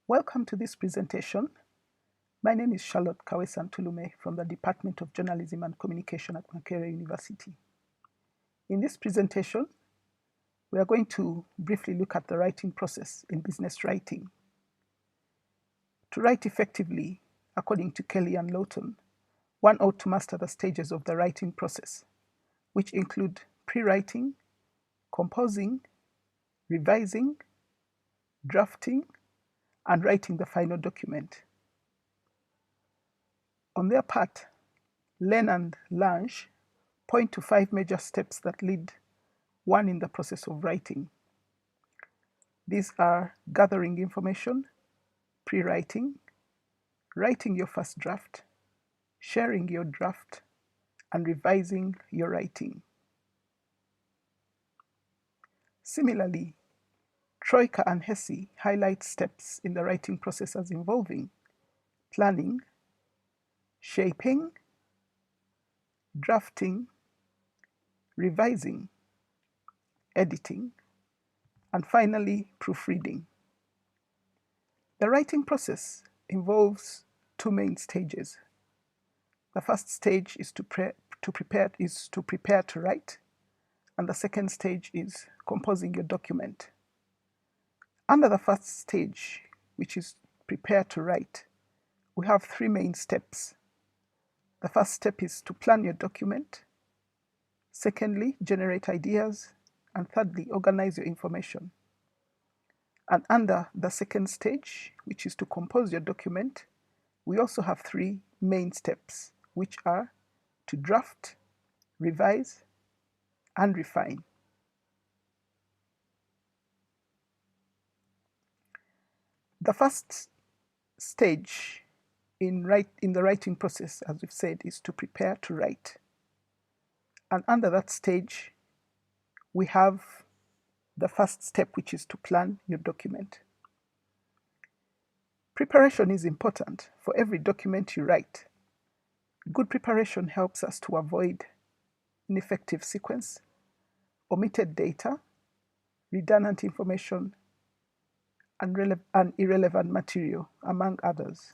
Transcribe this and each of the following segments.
Welcome to this presentation. My name is Charlotte Kawesan-Tulume from the Department of Journalism and Communication at Makerere University. In this presentation, we are going to briefly look at the writing process in business writing. To write effectively, according to Kelly and Lawton, one ought to master the stages of the writing process, which include pre-writing, composing, revising, drafting, and writing the final document. On their part, Len and Lange point to 5 major steps that lead one in the process of writing. These are gathering information, pre-writing, writing your first draft, sharing your draft, and revising your writing. Similarly, Troika and Hesse highlight steps in the writing process as involving planning, shaping, drafting, revising, editing, and finally, proofreading. The writing process involves 2 main stages. The first stage is to prepare to write, and the second stage is composing your document. Under the first stage, which is prepare to write, we have 3 main steps. The first step is to plan your document. Secondly, generate ideas. And thirdly, organize your information. And under the second stage, which is to compose your document, we also have 3 main steps, which are to draft, revise, and refine. The first stage in the writing process, as we've said, is to prepare to write. And under that stage, we have the first step, which is to plan your document. Preparation is important for every document you write. Good preparation helps us to avoid ineffective sequence, omitted data, redundant information, and irrelevant material, among others.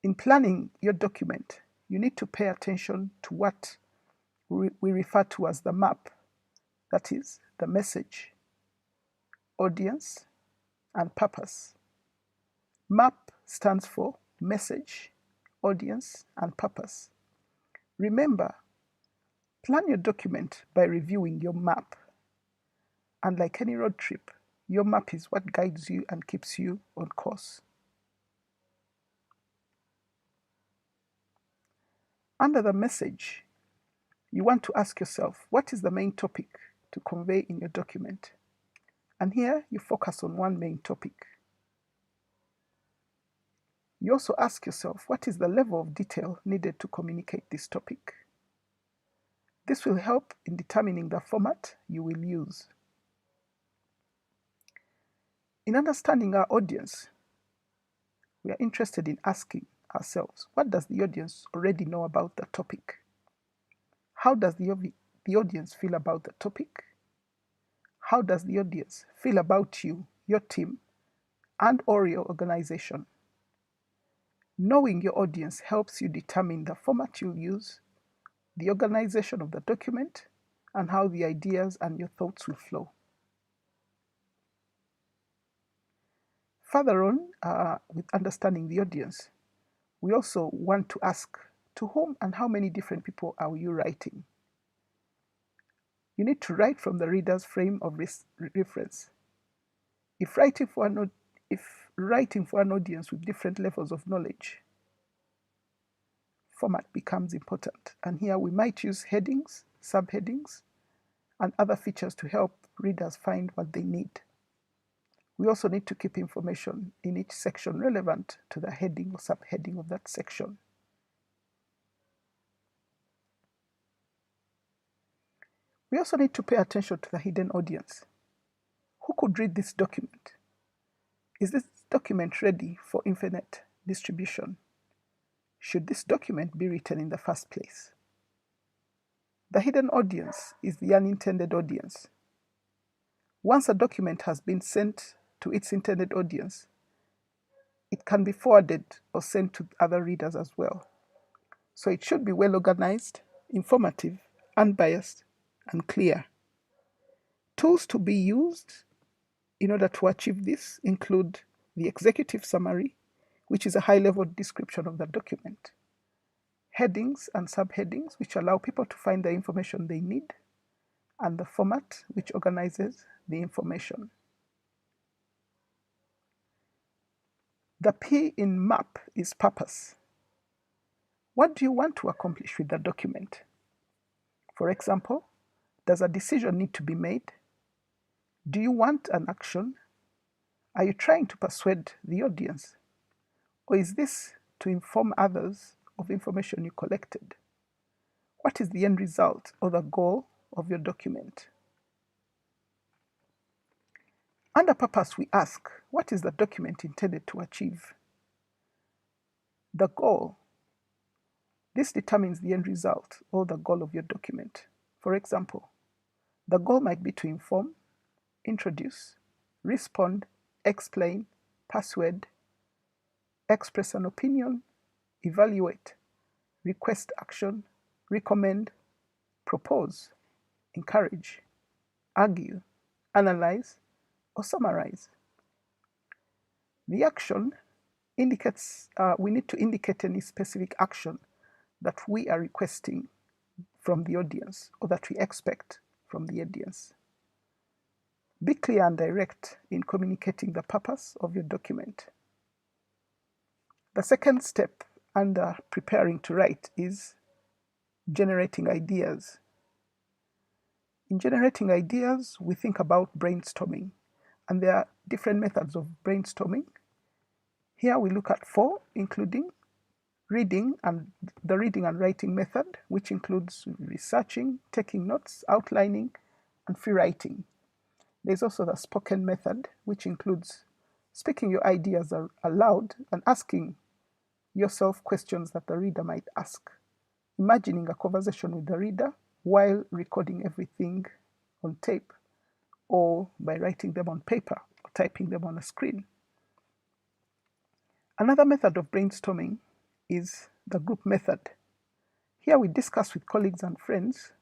In planning your document, you need to pay attention to what we refer to as the map, that is, the message, audience, and purpose. MAP stands for message, audience, and purpose. Remember, plan your document by reviewing your map. And like any road trip, your map is what guides you and keeps you on course. Under the message, you want to ask yourself, what is the main topic to convey in your document? And here you focus on one main topic. You also ask yourself, what is the level of detail needed to communicate this topic? This will help in determining the format you will use. In understanding our audience, we are interested in asking ourselves, what does the audience already know about the topic? How does the audience feel about the topic? How does the audience feel about you, your team, and/or your organization? Knowing your audience helps you determine the format you'll use, the organization of the document, and how the ideas and your thoughts will flow. Further on, with understanding the audience, we also want to ask, to whom and how many different people are you writing? You need to write from the reader's frame of reference. If writing for an audience with different levels of knowledge, format becomes important. And here we might use headings, subheadings, and other features to help readers find what they need. We also need to keep information in each section relevant to the heading or subheading of that section. We also need to pay attention to the hidden audience. Who could read this document? Is this document ready for infinite distribution? Should this document be written in the first place? The hidden audience is the unintended audience. Once a document has been sent to its intended audience, it can be forwarded or sent to other readers as well. So it should be well organized, informative, unbiased, and clear. Tools to be used in order to achieve this include the executive summary, which is a high-level description of the document, headings and subheadings, which allow people to find the information they need, and the format, which organizes the information. The P in MAP is purpose. What do you want to accomplish with the document? For example, does a decision need to be made? Do you want an action? Are you trying to persuade the audience? Or is this to inform others of information you collected? What is the end result or the goal of your document? Under purpose, we ask, what is the document intended to achieve? The goal. This determines the end result or the goal of your document. For example, the goal might be to inform, introduce, respond, explain, persuade, express an opinion, evaluate, request action, recommend, propose, encourage, argue, analyze, or summarize. The action indicates, we need to indicate any specific action that we are requesting from the audience or that we expect from the audience. Be clear and direct in communicating the purpose of your document. The second step under preparing to write is generating ideas. In generating ideas, we think about brainstorming, and there are different methods of brainstorming. Here we look at 4, including reading and the reading and writing method, which includes researching, taking notes, outlining, and free writing. There's also the spoken method, which includes speaking your ideas aloud and asking yourself questions that the reader might ask, imagining a conversation with the reader while recording everything on tape or by writing them on paper or typing them on a screen. Another method of brainstorming is the group method. Here we discuss with colleagues and friends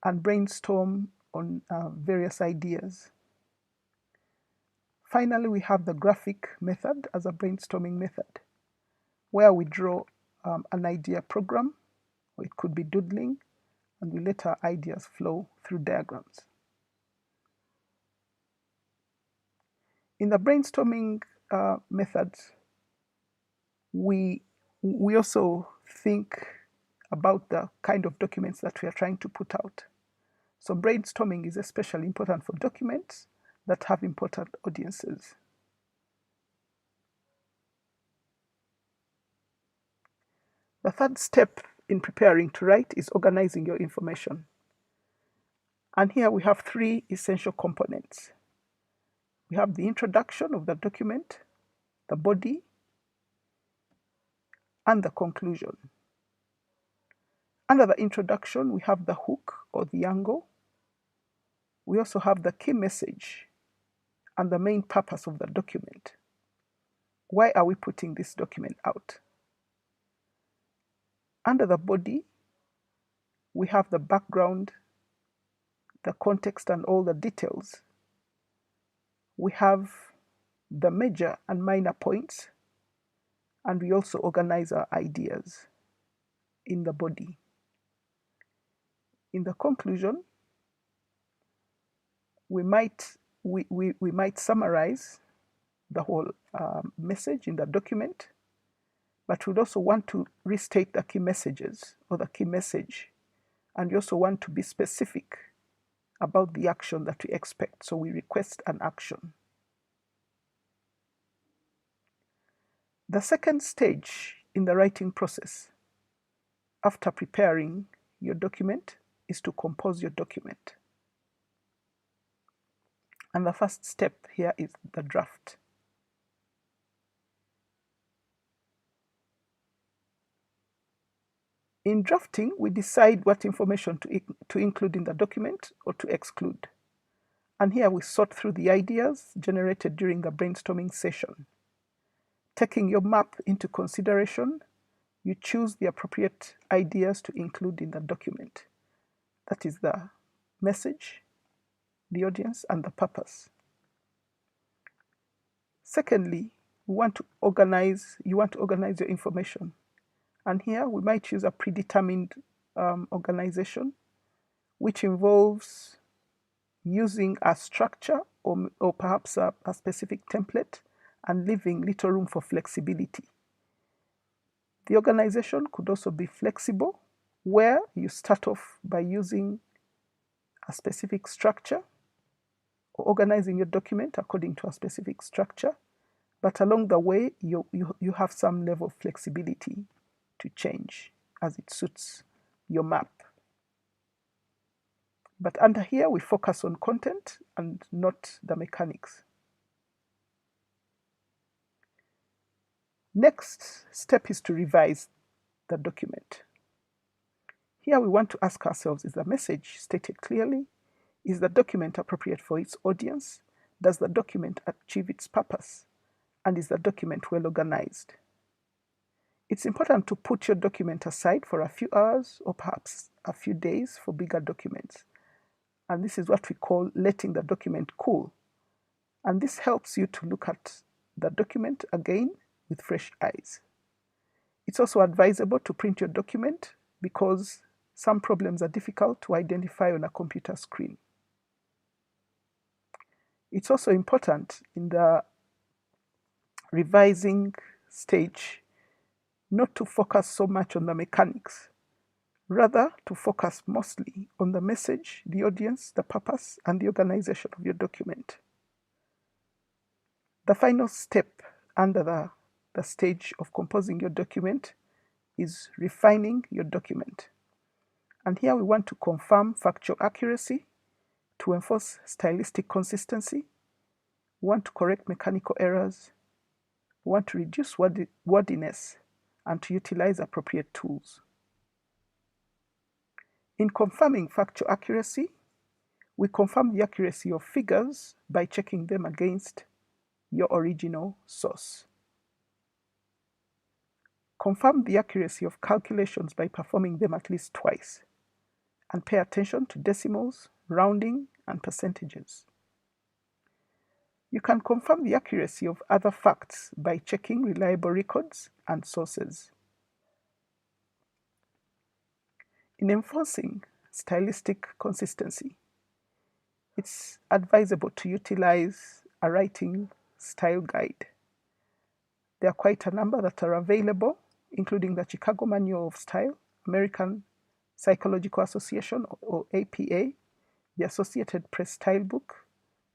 and brainstorm on various ideas. Finally, we have the graphic method as a brainstorming method, where we draw an idea program, or it could be doodling, and we let our ideas flow through diagrams. In the brainstorming methods, we also think about the kind of documents that we are trying to put out. So brainstorming is especially important for documents that have important audiences. The third step in preparing to write is organizing your information. And here we have 3 essential components. We have the introduction of the document, the body, and the conclusion. Under the introduction, we have the hook or the angle. We also have the key message and the main purpose of the document. Why are we putting this document out? Under the body, we have the background, the context, and all the details. We have the major and minor points, and we also organize our ideas in the body. In the conclusion, we might summarize the whole message in the document, but we'd also want to restate the key messages or the key message, and we also want to be specific about the action that we expect, so we request an action. The second stage in the writing process, after preparing your document, is to compose your document. And the first step here is the draft. In drafting, we decide what information to include in the document or to exclude. And here we sort through the ideas generated during the brainstorming session. Taking your map into consideration, you choose the appropriate ideas to include in the document. That is the message, the audience, and the purpose. Secondly, you want to organize your information. And here we might use a predetermined organization, which involves using a structure or perhaps a specific template and leaving little room for flexibility. The organization could also be flexible, where you start off by using a specific structure or organizing your document according to a specific structure, but along the way, you have some level of flexibility to change as it suits your map. But under here, we focus on content and not the mechanics. Next step is to revise the document. Here we want to ask ourselves, is the message stated clearly? Is the document appropriate for its audience? Does the document achieve its purpose? And is the document well organized? It's important to put your document aside for a few hours or perhaps a few days for bigger documents. And this is what we call letting the document cool. And this helps you to look at the document again with fresh eyes. It's also advisable to print your document because some problems are difficult to identify on a computer screen. It's also important in the revising stage not to focus so much on the mechanics, rather to focus mostly on the message, the audience, the purpose, and the organization of your document. The final step under the stage of composing your document is refining your document. And here we want to confirm factual accuracy, to enforce stylistic consistency, we want to correct mechanical errors, we want to reduce wordiness, and to utilize appropriate tools. In confirming factual accuracy, we confirm the accuracy of figures by checking them against your original source. Confirm the accuracy of calculations by performing them at least twice, and pay attention to decimals, rounding, and percentages. You can confirm the accuracy of other facts by checking reliable records and sources. In enforcing stylistic consistency, it's advisable to utilize a writing style guide. There are quite a number that are available, including the Chicago Manual of Style, American Psychological Association or APA, the Associated Press Style Book,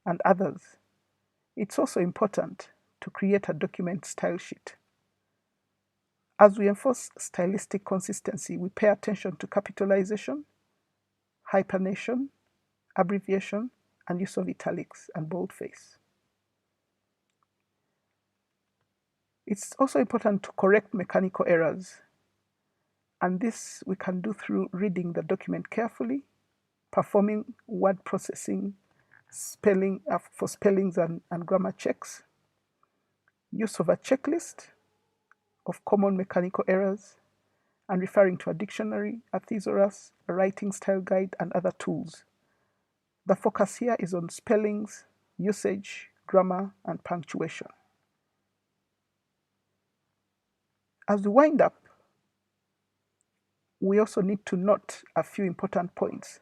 and others. It's also important to create a document style sheet. As we enforce stylistic consistency, we pay attention to capitalization, hyphenation, abbreviation, and use of italics and boldface. It's also important to correct mechanical errors, and this we can do through reading the document carefully, performing word processing, for spellings and grammar checks, use of a checklist of common mechanical errors, and referring to a dictionary, a thesaurus, a writing style guide, and other tools. The focus here is on spellings, usage, grammar, and punctuation. As we wind up, we also need to note a few important points.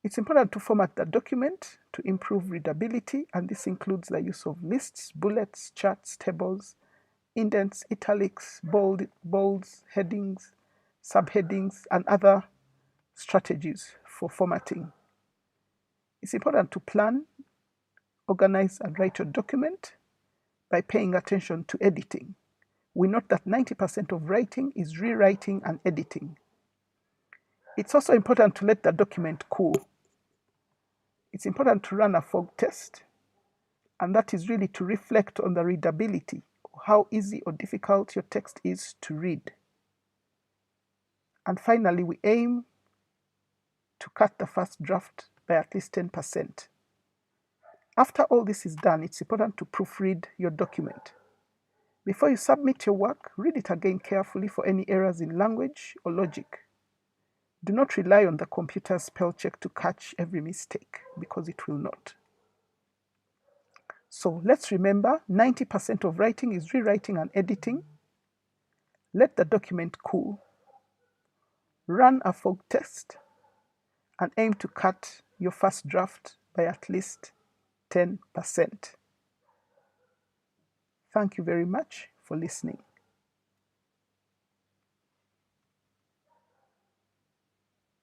It's important to format the document to improve readability, and this includes the use of lists, bullets, charts, tables, indents, italics, bolds, headings, subheadings, and other strategies for formatting. It's important to plan, organize, and write your document by paying attention to editing. We note that 90% of writing is rewriting and editing. It's also important to let the document cool. It's important to run a fog test, and that is really to reflect on the readability, how easy or difficult your text is to read. And finally, we aim to cut the first draft by at least 10%. After all this is done, it's important to proofread your document. Before you submit your work, read it again carefully for any errors in language or logic. Do not rely on the computer's spell check to catch every mistake, because it will not. So let's remember, 90% of writing is rewriting and editing. Let the document cool. Run a fog test and aim to cut your first draft by at least 10%. Thank you very much for listening.